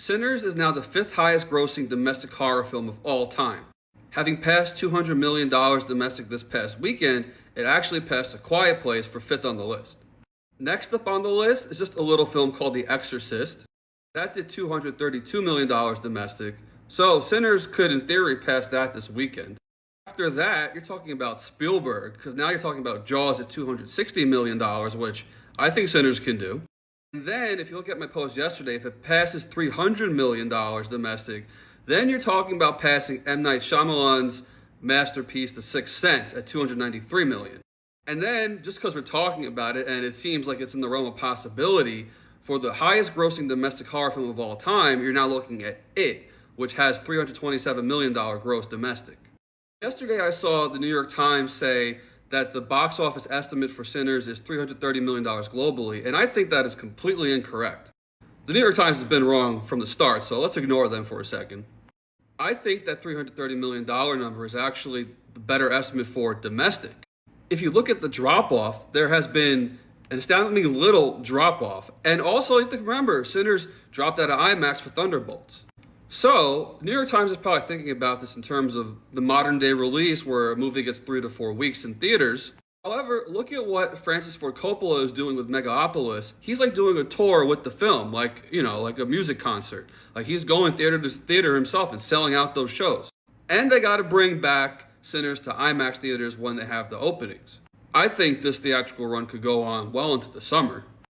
Sinners is now the 5th highest grossing domestic horror film of all time. Having passed $200 million domestic this past weekend, it actually passed A Quiet Place for 5th on the list. Next up on the list is just a little film called The Exorcist. That did $232 million domestic, so Sinners could in theory pass that this weekend. After that, you're talking about Spielberg, because now you're talking about Jaws at $260 million, which I think Sinners can do. And then, if you look at my post yesterday, if it passes $300 million domestic, then you're talking about passing M. Night Shyamalan's masterpiece, The Sixth Sense, at $293 million. And then, just because we're talking about it, and it seems like it's in the realm of possibility, for the highest grossing domestic horror film of all time, you're now looking at It, which has $327 million gross domestic. Yesterday, I saw the New York Times say that the box office estimate for Sinners is $330 million globally, and I think that is completely incorrect. The New York Times has been wrong from the start, so let's ignore them for a second. I think that $330 million number is actually the better estimate for domestic. If you look at the drop-off, there has been an astoundingly little drop-off. And also, you have to remember, Sinners dropped out of IMAX for Thunderbolts. So, New York Times is probably thinking about this in terms of the modern-day release where a movie gets 3 to 4 weeks in theaters. However, look at what Francis Ford Coppola is doing with Megalopolis. He's like doing a tour with the film, like a music concert. Like he's going theater to theater himself and selling out those shows. And they got to bring back Sinners to IMAX theaters when they have the openings. I think this theatrical run could go on well into the summer.